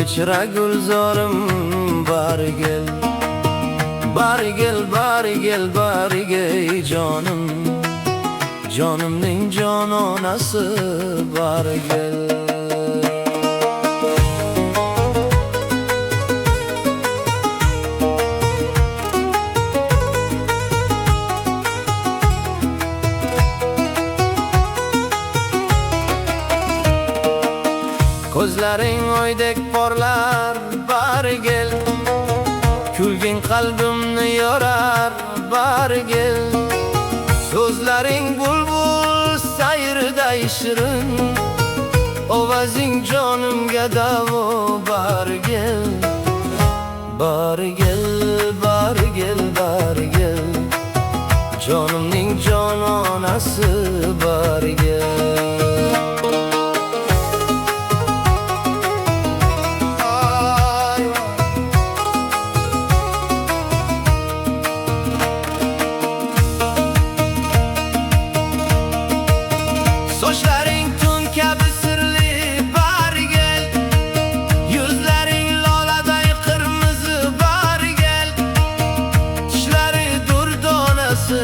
ichra gulzorim bari gel, bari gel, bari gel, bari gel jonim, jonimning jononasi bari gel. Ko'zlaring oydek porlar bari gel, kulgin qalbimni yorar bari gel. So'zlaring bulbul sayriday shirin, ovozing jonimga davo bari gel, bari gel, bari gel, bari gel, jonimning jononasi bari gel. Sochlaring tun kabi sirli bari gel, yuzlaring loladay qirmizi bari gel, tishlari durdonasi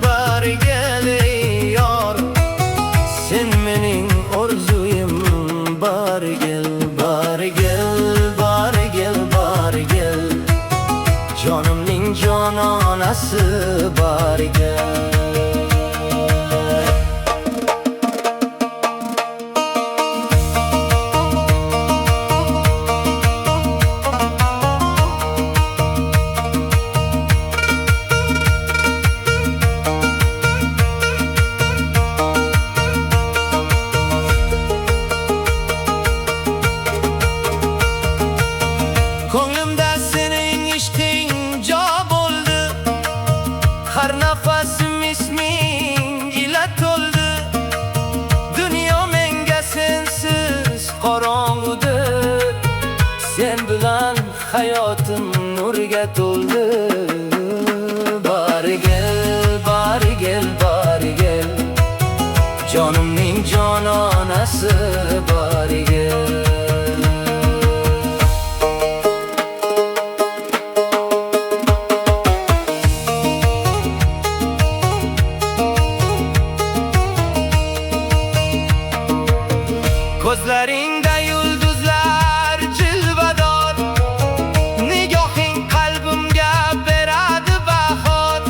bari gel. Ey yor, sen mening orzuyim bari gel, bari gel, bari gel, bari gel, jonimning jononasi bari gel. Ko'nglimda sening ishqing jo bo'ldi, har nafasim isming ila to'ldi. Dunyo menga sensiz qorong'udir, sen bilan hayotim nurga to'ldi. Bari gel, bari gel, bari gel, jonimning jononasi bari gel. Ko'zlaringda yulduzlar jilvador, nigohing qalbimga beradi bahor.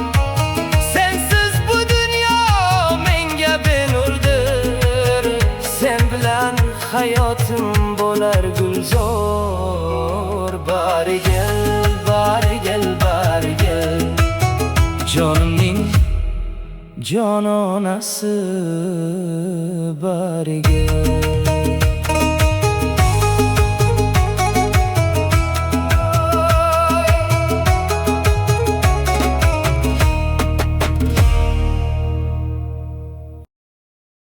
Sensiz bu dunyo menga benurdir, sen bilan hayotim bo'lar gulzor. Bari gel, bari gel, bari gel, jonimning jononasi bari gel.